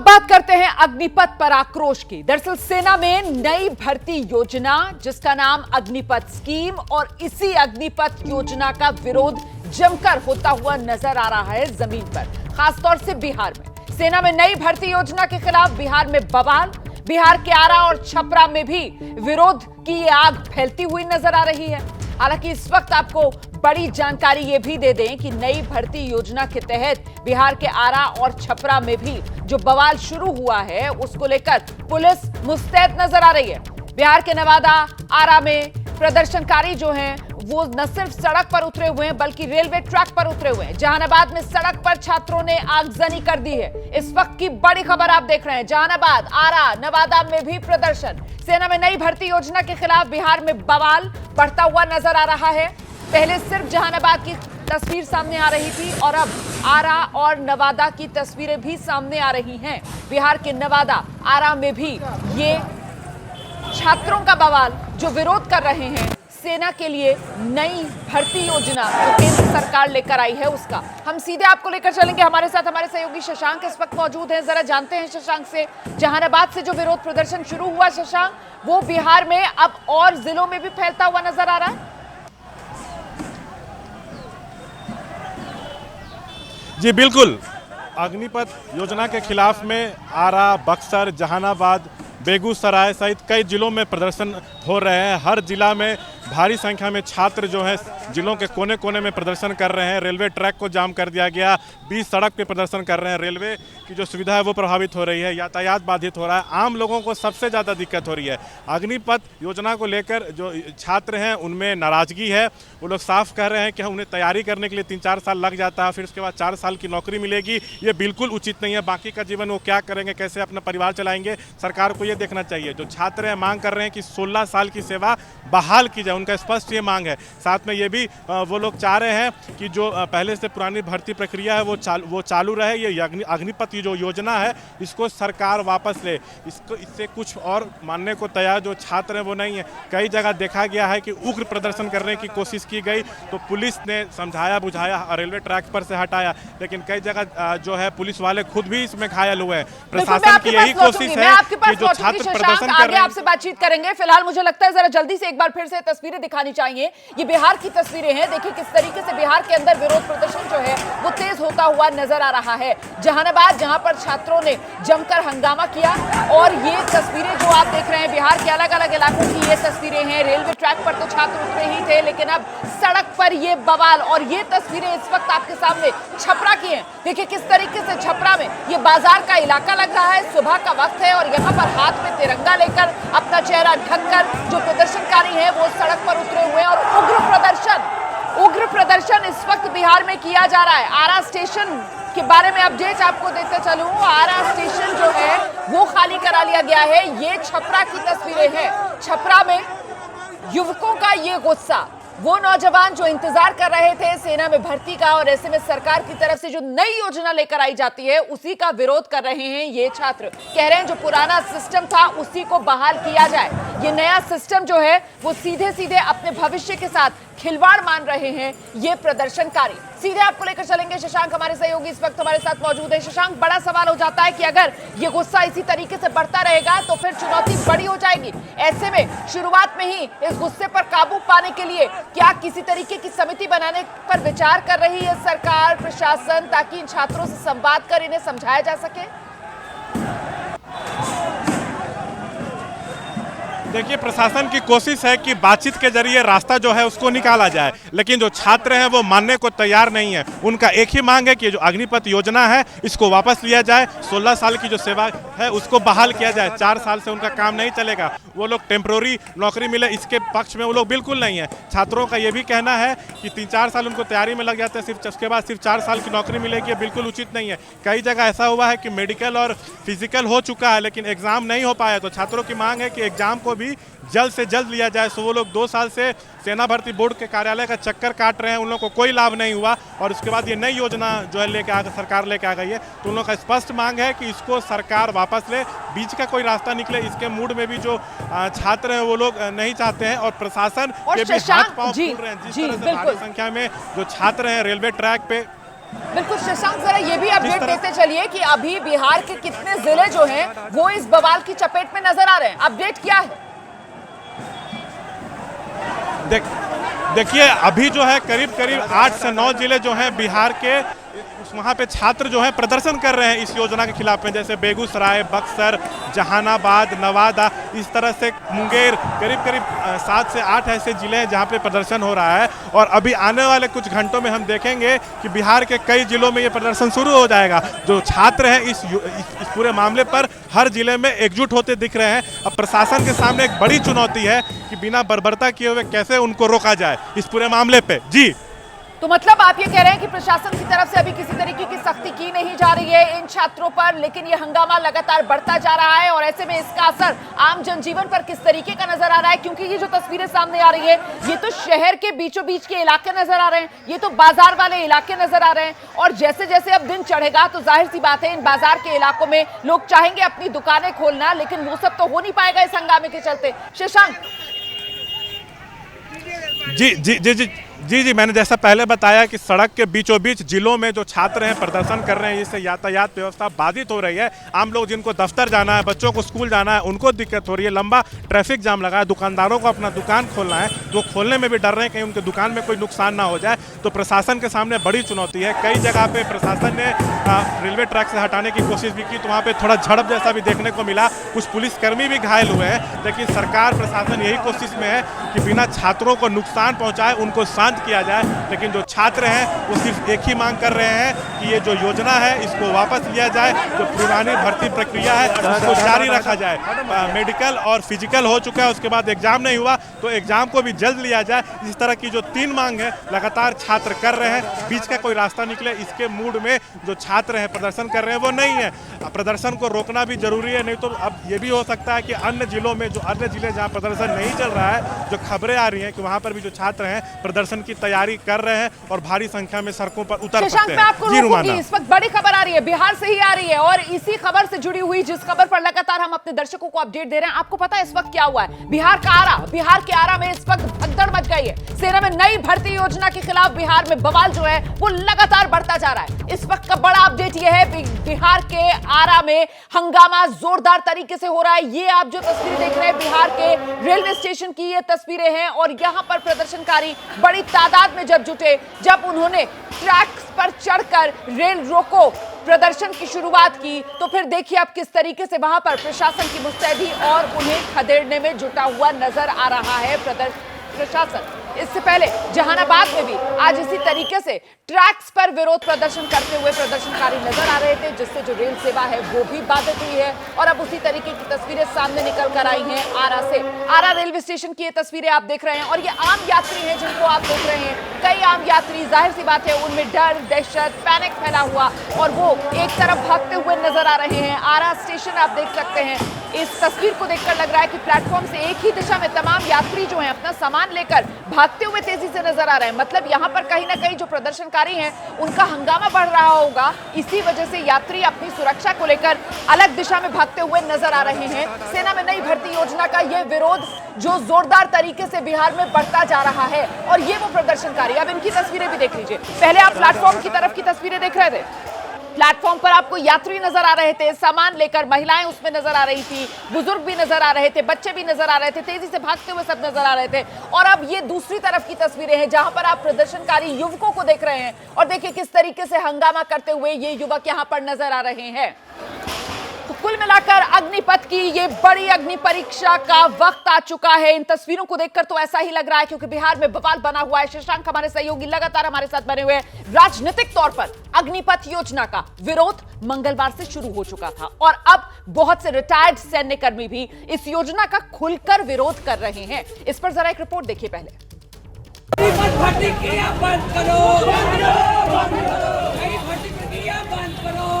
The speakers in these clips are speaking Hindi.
बात करते हैं अग्निपथ पर आक्रोश की। दरअसल सेना में नई भर्ती योजना जिसका नाम अग्निपथ स्कीम और इसी अग्निपथ योजना का विरोध जमकर होता हुआ नजर आ रहा है जमीन पर, खासतौर से बिहार में। सेना में नई भर्ती योजना के खिलाफ बिहार में बवाल, बिहार के आरा और छपरा में भी विरोध की ये आग फैलती हुई नजर आ रही है। हालांकि इस वक्त आपको बड़ी जानकारी ये भी दे दें कि नई भर्ती योजना के तहत बिहार के आरा और छपरा में भी जो बवाल शुरू हुआ है उसको लेकर पुलिस मुस्तैद नजर आ रही है। बिहार के नवादा, आरा में प्रदर्शनकारी जो हैं वो न सिर्फ सड़क पर उतरे हुए हैं बल्कि रेलवे ट्रैक पर उतरे हुए हैं। जहानाबाद में सड़क पर छात्रों ने आगजनी कर दी है। इस वक्त की बड़ी खबर आप देख रहे हैं, जहानाबाद, आरा, नवादा में भी प्रदर्शन। सेना में नई भर्ती योजना के खिलाफ बिहार में बवाल बढ़ता हुआ नजर आ रहा है। पहले सिर्फ जहानाबाद की तस्वीर सामने आ रही थी और अब आरा और नवादा की तस्वीरें भी सामने आ रही हैं। बिहार के नवादा, आरा में भी ये छात्रों का बवाल जो विरोध कर रहे हैं सेना के लिए नई भर्ती योजना जो केंद्र सरकार लेकर आई है उसका। हम सीधे आपको लेकर चलेंगे, हमारे साथ हमारे सहयोगी शशांक इस वक्त मौजूद हैं। जरा जानते हैं शशांक से, जहानाबाद से जो विरोध प्रदर्शन शुरू हुआ शशांक, वो बिहार में अब और जिलों में भी फैलता हुआ नजर आ रहा है। जी बिल्कुल, अग्निपथ योजना के खिलाफ में आरा, बक्सर, जहानाबाद, बेगूसराय सहित कई जिलों में प्रदर्शन हो रहे हैं। हर जिला में भारी संख्या में छात्र जो है जिलों के कोने कोने में प्रदर्शन कर रहे हैं। रेलवे ट्रैक को जाम कर दिया गया, बीच सड़क पे प्रदर्शन कर रहे हैं। रेलवे की जो सुविधा है वो प्रभावित हो रही है, यातायात बाधित हो रहा है, आम लोगों को सबसे ज़्यादा दिक्कत हो रही है। अग्निपथ योजना को लेकर जो छात्र हैं उनमें नाराज़गी है। वो लोग साफ कह रहे हैं कि उन्हें तैयारी करने के लिए 3-4 साल लग जाता है, फिर उसके बाद 4 साल की नौकरी मिलेगी। ये बिल्कुल उचित नहीं है। बाकी का जीवन वो क्या करेंगे, कैसे अपना परिवार चलाएंगे, सरकार को ये देखना चाहिए। जो छात्र हैं मांग कर रहे हैं कि 16 साल की सेवा बहाल की जाए, उनका स्पष्ट ये मांग है। साथ में ये भी वो लोग चाह रहे हैं कि जो पहले से पुरानी भर्ती प्रक्रिया है वो चालू रहे। ये अग्निपथ जो योजना है इसको सरकार वापस ले। इससे कुछ और मानने को तैयार जो छात्र हैं वो नहीं है। कई जगह देखा गया है कि उग्र प्रदर्शन करने की कोशिश की गई तो पुलिस ने समझाया बुझाया, रेलवे ट्रैक पर से हटाया, लेकिन कई जगह जो है पुलिस वाले खुद भी इसमें घायल हुए हैं। प्रशासन की यही कोशिश है कि जो छात्र प्रदर्शन कर रहे हैं, आपसे बातचीत करेंगे। फिलहाल मुझे लगता है जरा जल्दी से एक बार फिर से तस्वीरें दिखानी चाहिए। ये बिहार की तस्वीरें हैं, देखिए किस तरीके से बिहार के अंदर विरोध प्रदर्शन जो है वो तेज होता हुआ नजर आ रहा है। जहानाबाद जहां पर छात्रों ने जमकर हंगामा किया और ये तस्वीरें जो आप देख रहे हैं बिहार के अलग अलग इलाकों की ये तस्वीरें हैं। रेलवे ट्रैक पर तो छात्र उतरे ही थे, लेकिन अब सड़क पर ये बवाल और ये तस्वीरें इस वक्त आपके सामने छपरा की हैं। देखिए किस तरीके से छपरा में ये बाजार का इलाका लग रहा है, सुबह का वक्त है और यहाँ पर हाथ में तिरंगा लेकर अपना चेहरा ढककर जो प्रदर्शनकारी हैं वो सड़क पर उतरे हुए हैं और उग्र प्रदर्शन इस वक्त बिहार में किया जा रहा है। आरा स्टेशन के बारे में अपडेट आपको देते चलूं, आरा स्टेशन जो है वो खाली करा लिया गया है। ये छपरा की तस्वीरें हैं। छपरा में युवकों का ये गुस्सा, वो नौजवान जो इंतजार कर रहे थे सेना में भर्ती का और ऐसे में सरकार की तरफ से जो नई योजना लेकर आई जाती है उसी का विरोध कर रहे हैं ये छात्र। कह रहे हैं जो पुराना सिस्टम था उसी को बहाल किया जाए। ये नया सिस्टम जो है वो सीधे सीधे अपने भविष्य के साथ खिलवाड़ मान रहे हैं ये प्रदर्शनकारी। सीधे आपको लेकर चलेंगे, शशांक हमारे सहयोगी इस वक्त हमारे साथ मौजूद है। शशांक, बड़ा सवाल हो जाता है कि अगर ये गुस्सा इसी तरीके से बढ़ता रहेगा तो फिर चुनौती बड़ी हो जाएगी। ऐसे में शुरुआत में ही इस गुस्से पर काबू पाने के लिए क्या किसी तरीके की समिति बनाने पर विचार कर रही है सरकार, प्रशासन, ताकि इन छात्रों से संवाद कर इन्हें समझाया जा सके? देखिए, प्रशासन की कोशिश है कि बातचीत के जरिए रास्ता जो है उसको निकाला जाए, लेकिन जो छात्र हैं वो मानने को तैयार नहीं है। उनका एक ही मांग है कि जो अग्निपथ योजना है इसको वापस लिया जाए, 16 साल की जो सेवा है उसको बहाल किया जाए। 4 साल से उनका काम नहीं चलेगा, वो लोग टेम्प्रोरी नौकरी मिले इसके पक्ष में वो लोग बिल्कुल नहीं है। छात्रों का ये भी कहना है कि 3-4 साल उनको तैयारी में लग जाते हैं, सिर्फ उसके बाद सिर्फ 4 साल की नौकरी मिलेगी, ये बिल्कुल उचित नहीं है। कई जगह ऐसा हुआ है कि मेडिकल और फिजिकल हो चुका है लेकिन एग्जाम नहीं हो पाया, तो छात्रों की मांग है कि एग्जाम को भी जल्द से जल्द लिया जाए। सो वो लोग 2 साल से सेना भर्ती बोर्ड के कार्यालय का चक्कर काट रहे हैं, उन लोगों को कोई लाभ नहीं हुआ और उसके बाद ये नई योजना जो है सरकार लेके आ गई है, तो उन लोगों का स्पष्ट मांग है कि इसको सरकार वापस ले, बीच का कोई रास्ता निकले। इसके मूड में भी जो छात्र हैं वो लोग नहीं चाहते हैं और प्रशासन के भी हाथ पांव फूल रहे हैं। जिस तरह से भारी संख्या में जो छात्र हैं रेलवे ट्रैक पे बिल्कुल शशांक, जरा ये भी अपडेट तरह- देते चलिए कि अभी बिहार के कितने जिले जो हैं वो इस बवाल की चपेट में नजर आ रहे हैं, अपडेट क्या है? देखिए अभी जो है करीब करीब 8 से 9 जिले जो हैं बिहार के, वहाँ पे छात्र जो हैं प्रदर्शन कर रहे हैं इस योजना के खिलाफ में, जैसे बेगूसराय, बक्सर, जहानाबाद, नवादा, इस तरह से मुंगेर, करीब करीब 7 से 8 ऐसे जिले हैं जहाँ पे प्रदर्शन हो रहा है। और अभी आने वाले कुछ घंटों में हम देखेंगे कि बिहार के कई जिलों में ये प्रदर्शन शुरू हो जाएगा। जो छात्र हैं इस पूरे मामले पर हर जिले में एकजुट होते दिख रहे हैं। अब प्रशासन के सामने एक बड़ी चुनौती है कि बिना बर्बरता किए हुए कैसे उनको रोका जाए इस पूरे मामले पे। जी, तो मतलब आप ये कह रहे हैं कि प्रशासन की तरफ से अभी किसी तरीके की सख्ती की नहीं जा रही है इन छात्रों पर, लेकिन ये हंगामा लगातार बढ़ता जा रहा है और ऐसे में इसका असर आम जनजीवन पर किस तरीके का नजर आ रहा है? क्योंकि ये जो तस्वीरें सामने आ रही है ये तो शहर के बीचों बीच के इलाके नजर आ रहे हैं, ये तो बाजार वाले इलाके नजर आ रहे हैं, और जैसे जैसे अब दिन चढ़ेगा तो जाहिर सी बात है इन बाजार के इलाकों में लोग चाहेंगे अपनी दुकानें खोलना, लेकिन वो सब तो हो नहीं पाएगा इस हंगामे के चलते। शशांक जी जी जी जी जी जी मैंने जैसा पहले बताया कि सड़क के बीचों बीच जिलों में जो छात्र हैं प्रदर्शन कर रहे हैं, इससे यातायात व्यवस्था बाधित हो रही है। आम लोग जिनको दफ्तर जाना है, बच्चों को स्कूल जाना है, उनको दिक्कत हो रही है। लंबा ट्रैफिक जाम लगा है, दुकानदारों को अपना दुकान खोलना है, तो खोलने में भी डर रहे हैं कहीं उनके दुकान में कोई नुकसान ना हो जाए। तो प्रशासन के सामने बड़ी चुनौती है। कई जगह पे प्रशासन ने रेलवे ट्रैक से हटाने की कोशिश भी की, तो वहाँ पे थोड़ा झड़प जैसा भी देखने को मिला, कुछ पुलिसकर्मी भी घायल हुए हैं। लेकिन सरकार प्रशासन यही कोशिश में है कि बिना छात्रों को नुकसान पहुँचाए उनको शांत किया जाए। लेकिन जो छात्र हैं वो सिर्फ एक ही मांग कर रहे हैं कि ये जो योजना है इसको वापस लिया जाए, जो पुरानी भर्ती प्रक्रिया है उसको जारी रखा जाए। मेडिकल और फिजिकल हो चुका है, उसके बाद एग्जाम नहीं हुआ तो एग्जाम को भी जल्द लिया जाए। इस तरह की जो 3 मांग है लगातार छात्र कर रहे हैं। बीच का कोई रास्ता निकले इसके मूड में जो छात्र हैं प्रदर्शन कर रहे हैं वो नहीं है। प्रदर्शन को रोकना भी जरूरी है, नहीं तो अब ये भी हो सकता है कि अन्य जिलों में जो अन्य जिले जहाँ प्रदर्शन नहीं चल रहा है, जो खबरें आ रही हैं कि वहाँ पर भी जो छात्र हैं प्रदर्शन की तैयारी कर रहे हैं और भारी संख्या में सड़कों पर उतर सकते हैं। आपको रोकूंगी, इस वक्त बड़ी खबर आ रही है, बिहार से ही आ रही है, और इसी खबर से जुड़ी हुई जिस खबर पर लगातार हम अपने दर्शकों को अपडेट दे रहे हैं, आपको पता है इस वक्त क्या हुआ है? बिहार के आरा में इस वक्त भगदड़ मच गई है। सेना में नई भर्ती योजना के खिलाफ बिहार में बवाल जो है वो लगातार बढ़ता जा रहा है। इस वक्त का बड़ा अपडेट यह है, बिहार के आरा में हंगामा जोरदार तरीके से हो रहा है। ये आप जो तस्वीर देख रहे हैं बिहार के रेलवे स्टेशन की ये तस्वीरें हैं, और यहां पर प्रदर्शनकारी बड़ी तादाद में जब जुटे, जब उन्होंने ट्रैक्स पर चढ़कर रेल रोको प्रदर्शन की शुरुआत की, तो फिर देखिए अब किस तरीके से वहां पर प्रशासन की मुस्तैदी और उन्हें खदेड़ने में जुटा हुआ नजर आ रहा है प्रशासन। इससे पहले जहानाबाद में भी आज इसी तरीके से ट्रैक्स पर विरोध प्रदर्शन करते हुए प्रदर्शनकारी नजर आ रहे थे, जिससे जो रेल सेवा है वो भी बाधित हुई है। और अब उसी तरीके की तस्वीरें सामने निकल कर आई हैं आरा से। आरा रेलवे स्टेशन की ये तस्वीरें आप देख रहे हैं, और ये आम यात्री हैं जिनको आप देख रहे हैं। कई आम यात्री, जाहिर सी बात है उनमें डर, दहशत, पैनिक फैला हुआ, और वो एक तरफ भागते हुए नजर आ रहे हैं। आरा स्टेशन आप देख सकते हैं, इस तस्वीर को देखकर लग रहा है कि प्लेटफॉर्म से एक ही दिशा में तमाम यात्री जो हैं अपना सामान लेकर भागते हुए तेजी से नजर आ रहे हैं। मतलब यहां पर कहीं ना कहीं जो प्रदर्शनकारी हैं उनका हंगामा बढ़ रहा होगा, इसी वजह से यात्री अपनी सुरक्षा को लेकर अलग दिशा में भागते हुए नजर आ रहे हैं। सेना में नई भर्ती योजना का यह विरोध जो जोरदार तरीके से बिहार में बढ़ता जा रहा है, और ये वो प्रदर्शनकारी, अब इनकी तस्वीरें भी देख लीजिए। पहले आप प्लेटफॉर्म की तरफ की तस्वीरें देख रहे थे, प्लेटफॉर्म पर आपको यात्री नजर आ रहे थे, सामान लेकर महिलाएं उसमें नजर आ रही थी, बुजुर्ग भी नजर आ रहे थे, बच्चे भी नजर आ रहे थे, तेजी से भागते हुए सब नजर आ रहे थे। और अब ये दूसरी तरफ की तस्वीरें हैं जहां पर आप प्रदर्शनकारी युवकों को देख रहे हैं, और देखिए किस तरीके से हंगामा करते हुए ये युवक यहां पर नजर आ रहे हैं। तो कुल मिलाकर अग्निपथ की ये बड़ी अग्नि परीक्षा का वक्त आ चुका है। इन तस्वीरों को देखकर तो ऐसा ही लग रहा है, क्योंकि बिहार में बवाल बना हुआ है। शशांक हमारे सहयोगी लगातार हमारे साथ बने हुए हैं। राजनीतिक तौर पर अग्निपथ योजना का विरोध मंगलवार से शुरू हो चुका था, और अब बहुत से रिटायर्ड सैन्यकर्मी भी इस योजना का खुलकर विरोध कर रहे हैं। इस पर जरा एक रिपोर्ट देखिए पहले। भर्ती प्रक्रिया बंद करो, भर्ती प्रक्रिया बंद करो।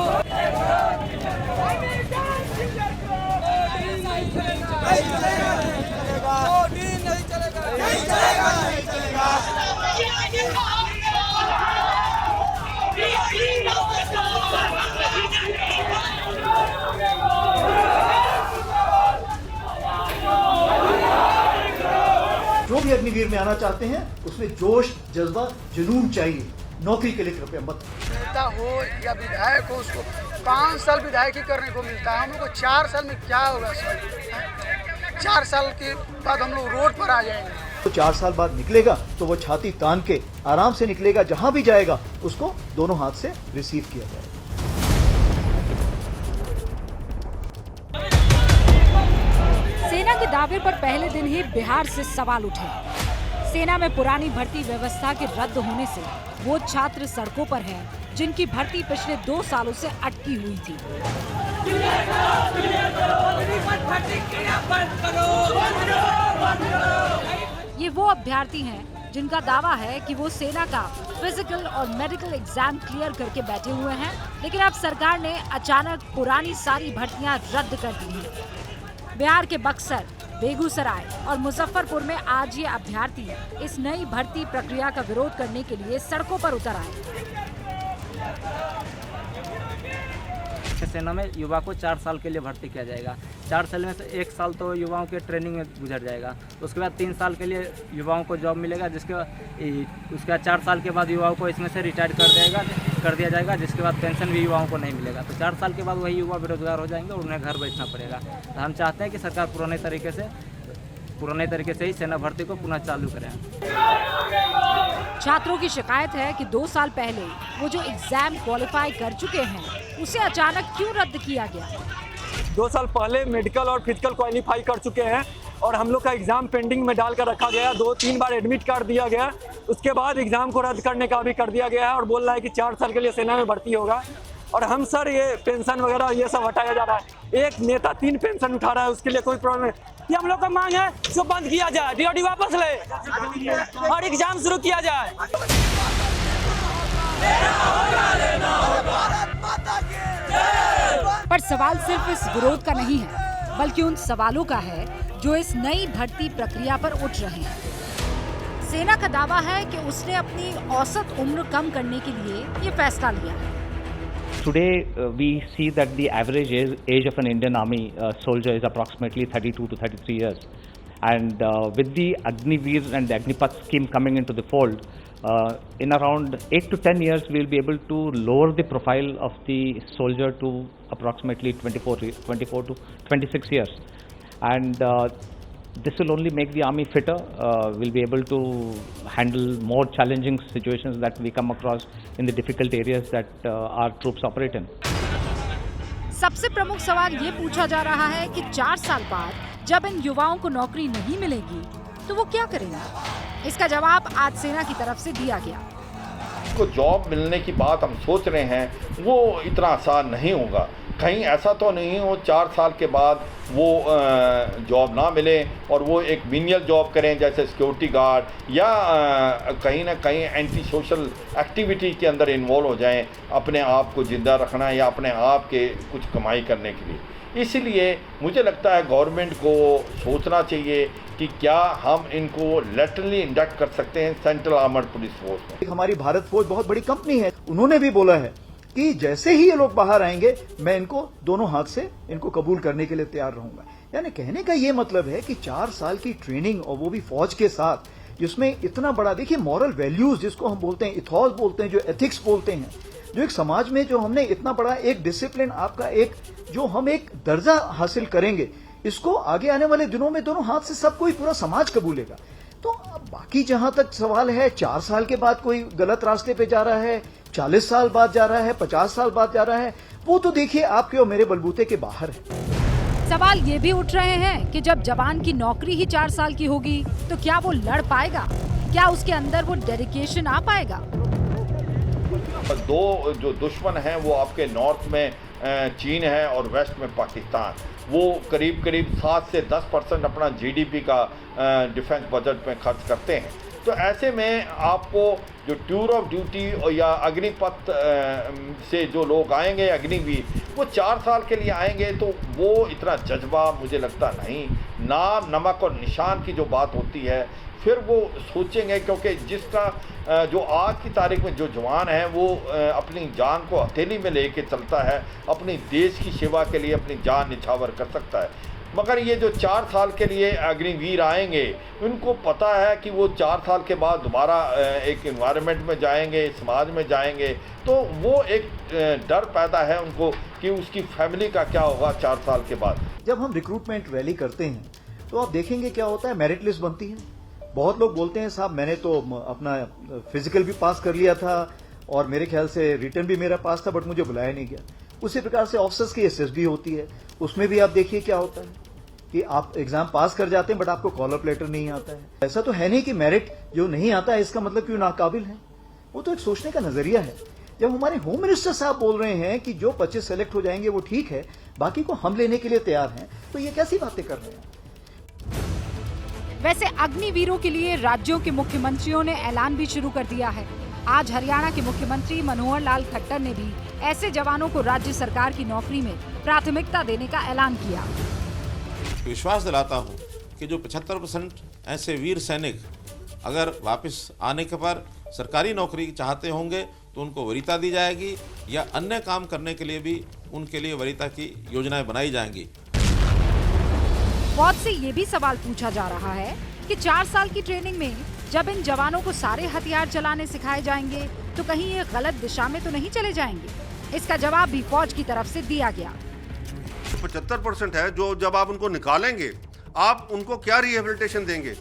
जो भी अग्निवीर में आना चाहते हैं उसमें जोश, जज्बा, जुनून चाहिए। नौकरी के लिए कृपया मत नेता हो या विधायक हो, उसको 5 साल विधायकी करने को मिलता है। हम लोग को 4 साल में क्या होगा सर? 4 साल के बाद हम लोग रोड पर आ जाएंगे। तो 4 साल बाद निकलेगा तो वो छाती तान के आराम से निकलेगा, जहां भी जाएगा उसको दोनों हाथ से रिसीव किया जाएगा। सेना के दावे पर पहले दिन ही बिहार से सवाल उठे। सेना में पुरानी भर्ती व्यवस्था के रद्द होने से वो छात्र सड़कों पर हैं जिनकी भर्ती पिछले 2 सालों से अटकी हुई थी। ये वो अभ्यर्थी हैं जिनका दावा है कि वो सेना का फिजिकल और मेडिकल एग्जाम क्लियर करके बैठे हुए हैं, लेकिन अब सरकार ने अचानक पुरानी सारी भर्तियां रद्द कर दी हैं। बिहार के बक्सर, बेगूसराय और मुजफ्फरपुर में आज ये अभ्यर्थी इस नई भर्ती प्रक्रिया का विरोध करने के लिए सड़कों पर उतर आए। सेना में युवा को 4 साल के लिए भर्ती किया जाएगा। 4 साल में से 1 साल तो युवाओं के ट्रेनिंग में गुजर जाएगा, उसके बाद 3 साल के लिए युवाओं को जॉब मिलेगा, उसके बाद 4 साल के बाद युवाओं को इसमें से रिटायर कर दिया जाएगा, जिसके बाद पेंशन भी युवाओं को नहीं मिलेगा। तो 4 साल के बाद वही युवा बेरोजगार हो जाएंगे और उन्हें घर बैठना पड़ेगा। तो हम चाहते हैं कि सरकार पुराने तरीके से ही सेना भर्ती को पुनः चालू करें। छात्रों की शिकायत है कि 2 साल पहले वो जो एग्जाम क्वालिफाई कर चुके हैं उसे अचानक क्यों रद्द किया गया। 2 साल पहले मेडिकल और फिजिकल क्वालिफाई कर चुके हैं और हम लोग का एग्जाम पेंडिंग में डाल कर रखा गया। 2-3 बार एडमिट कर दिया गया, उसके बाद एग्जाम को रद्द करने का भी कर दिया गया है और बोल रहा है कि 4 साल के लिए सेना में भर्ती होगा। और हम सर ये पेंशन वगैरह ये सब हटाया जा रहा है। एक नेता 3 पेंशन उठा रहा है, उसके लिए कोई प्रॉब्लम नहीं। ये हम लोग का मांग है जो बंद किया जाए, डीओडी वापस ले और एग्जाम शुरू किया जाए। पर सवाल सिर्फ इस विरोध का नहीं है, बल्कि उन सवालों का है जो इस नई भर्ती प्रक्रिया पर उठ रहे हैं। सेना का दावा है कि उसने अपनी औसत उम्र कम करने के लिए ये फैसला लिया है। Today we see that the average age of an Indian Army soldier is approximately 32 to 33 years, and with the Agniveer and the Agnipath scheme coming into the fold, in around 8 to 10 years we will be able to lower the profile of the soldier to approximately 24 to 26 years, and this will only make the army fitter. We'll be able to handle more challenging situations that we come across in the difficult areas that our troops operate in. सबसे प्रमुख सवाल ये पूछा जा रहा है कि 4 साल बाद जब इन युवाओं को नौकरी नहीं मिलेगी तो वो क्या करेंगे। इसका जवाब आज सेना की तरफ से दिया गया। को जॉब मिलने की बात हम सोच रहे हैं वो इतना आसान नहीं होगा। कहीं ऐसा तो नहीं हो 4 साल के बाद वो जॉब ना मिले और वो एक मिनियल जॉब करें जैसे सिक्योरिटी गार्ड या कहीं ना कहीं एंटी सोशल एक्टिविटी के अंदर इन्वॉल्व हो जाएं, अपने आप को ज़िंदा रखना या अपने आप के कुछ कमाई करने के लिए। इसलिए मुझे लगता है गवर्नमेंट को सोचना चाहिए कि क्या हम इनको लेटरली इंडक्ट कर सकते हैं सेंट्रल आर्मर्ड पुलिस फोर्स में। हमारी भारत फौज बहुत बड़ी कंपनी है, उन्होंने भी बोला है कि जैसे ही ये लोग बाहर आएंगे मैं इनको दोनों हाथ से इनको कबूल करने के लिए तैयार रहूंगा। यानी कहने का ये मतलब है कि 4 साल की ट्रेनिंग और वो भी फौज के साथ, जिसमें इतना बड़ा देखिए मॉरल वैल्यूज जिसको हम बोलते हैं, इथॉस बोलते हैं, जो एथिक्स बोलते हैं, जो एक समाज में जो हमने इतना बड़ा एक डिसिप्लिन आपका एक जो हम एक दर्जा हासिल करेंगे, इसको आगे आने वाले दिनों में दोनों हाथ से सब कोई पूरा समाज कबूलेगा। तो बाकी जहां तक सवाल है 4 साल के बाद कोई गलत रास्ते पे जा रहा है, 40 साल बाद जा रहा है, 50 साल बाद जा रहा है, वो तो देखिए आपके और मेरे बलबूते के बाहर है। सवाल ये भी उठ रहे हैं कि जब जवान की नौकरी ही 4 साल की होगी तो क्या वो लड़ पाएगा, क्या उसके अंदर वो डेडिकेशन आ पाएगा। 2 जो दुश्मन हैं वो आपके नॉर्थ में चीन है और वेस्ट में पाकिस्तान। वो करीब 7 से 10% अपना जीडीपी का डिफेंस बजट में खर्च करते हैं। तो ऐसे में आपको जो टूर ऑफ ड्यूटी या अग्निपथ से जो लोग आएंगे, अग्निवीर, वो 4 साल के लिए आएंगे तो वो इतना जज्बा मुझे लगता नहीं। नाम नमक और निशान की जो बात होती है फिर वो सोचेंगे, क्योंकि जिसका जो आज की तारीख में जो जवान है वो अपनी जान को हथेली में लेके चलता है, अपनी देश की सेवा के लिए अपनी जान निछावर कर सकता है। मगर ये जो 4 साल के लिए अग्निवीर आएंगे, उनको पता है कि वो 4 साल के बाद दोबारा एक इन्वायरमेंट में जाएंगे, समाज में जाएंगे, तो वो एक डर पैदा है उनको कि उसकी फैमिली का क्या होगा 4 साल के बाद। जब हम रिक्रूटमेंट रैली करते हैं तो आप देखेंगे क्या होता है, मेरिट लिस्ट बनती है। बहुत लोग बोलते हैं साहब मैंने तो अपना फिजिकल भी पास कर लिया था और मेरे ख्याल से रिटर्न भी मेरा पास था, बट मुझे बुलाया नहीं गया। उसी प्रकार से ऑफिसर्स की एसएसबी होती है, उसमें भी आप देखिए क्या होता है कि आप एग्जाम पास कर जाते हैं बट आपको कॉल अप लेटर नहीं आता है। ऐसा तो है नहीं कि मेरिट जो नहीं आता है इसका मतलब कि वो नाकाबिल है, वो तो एक सोचने का नजरिया है। जब हमारे होम मिनिस्टर साहब बोल रहे हैं कि जो 25 सेलेक्ट हो जाएंगे वो ठीक है, बाकी को हम लेने के लिए तैयार हैं, तो ये कैसी बातें कर रहे हैं। वैसे अग्निवीरों के लिए राज्यों के मुख्यमंत्रियों ने ऐलान भी शुरू कर दिया है। आज हरियाणा के मुख्यमंत्री मनोहर लाल खट्टर ने भी ऐसे जवानों को राज्य सरकार की नौकरी में प्राथमिकता देने का ऐलान किया। विश्वास दिलाता हूं कि जो 75% ऐसे वीर सैनिक अगर वापस आने के पर सरकारी नौकरी चाहते होंगे तो उनको वरीयता दी जाएगी, या अन्य काम करने के लिए भी उनके लिए वरीयता की योजनाएं बनाई जाएंगी। फौज से ये भी सवाल पूछा जा रहा है कि 4 साल की ट्रेनिंग में जब इन जवानों को सारे हथियार चलाने सिखाए जाएंगे तो कहीं ये गलत दिशा में तो नहीं चले जाएंगे। इसका जवाब भी फौज की तरफ से दिया गया। 75% है जो जब आप उनको निकालेंगे आप उनको क्या रिहेबिलिटेशन देंगे?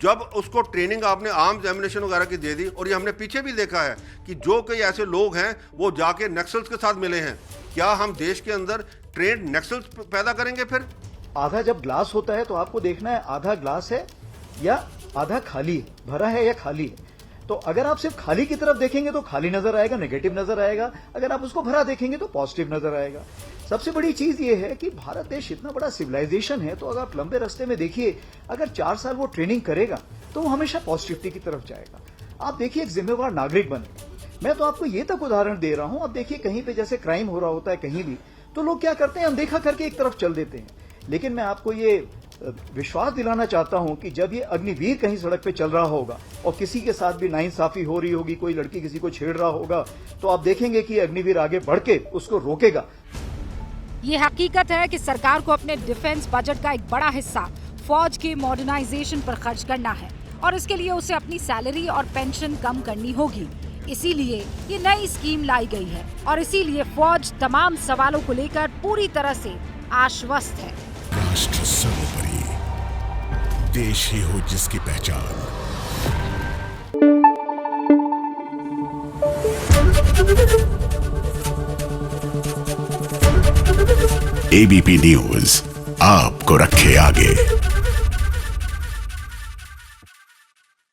जब उसको ट्रेनिंग आपने आर्म्स एम्युनिशन वगैरह की दे दी, और ये हमने पीछे भी देखा है कि जो कई ऐसे लोग हैं वो जाके नक्सल्स के साथ मिले हैं। क्या हम देश के अंदर ट्रेंड नक्सल्स पैदा करेंगे? फिर आधा जब ग्लास होता है तो आपको देखना है आधा ग्लास है या आधा खाली है, भरा है या खाली है। तो अगर आप सिर्फ खाली की तरफ देखेंगे तो खाली नजर आएगा, नेगेटिव नजर आएगा। अगर आप उसको भरा देखेंगे तो पॉजिटिव नजर आएगा। सबसे बड़ी चीज ये है कि भारत देश इतना बड़ा सिविलाइजेशन है, तो अगर आप लंबे रास्ते में देखिए, अगर 4 साल वो ट्रेनिंग करेगा तो वो हमेशा पॉजिटिविटी की तरफ जाएगा। आप देखिए एक जिम्मेवार नागरिक बने। मैं तो आपको ये तक उदाहरण दे रहा हूं, अब देखिए कहीं पे जैसे क्राइम हो रहा होता है कहीं भी, तो लोग क्या करते हैं, अनदेखा करके एक तरफ चल देते हैं। लेकिन मैं आपको ये विश्वास दिलाना चाहता हूं कि जब ये अग्निवीर कहीं सड़क पे चल रहा होगा और किसी के साथ भी नाइंसाफी हो रही होगी, कोई लड़की किसी को छेड़ रहा होगा, तो आप देखेंगे कि अग्निवीर आगे बढ़ के उसको रोकेगा। ये हकीकत है कि सरकार को अपने डिफेंस बजट का एक बड़ा हिस्सा फौज के मॉडर्नाइजेशन पर खर्च करना है, और इसके लिए उसे अपनी सैलरी और पेंशन कम करनी होगी। इसीलिए ये नई स्कीम लाई गई है, और इसीलिए फौज तमाम सवालों को लेकर पूरी तरह से आश्वस्त है। राष्ट्र सर्वोपरि, देश ही हो जिसकी पहचान। एबीपी न्यूज आपको रखे आगे।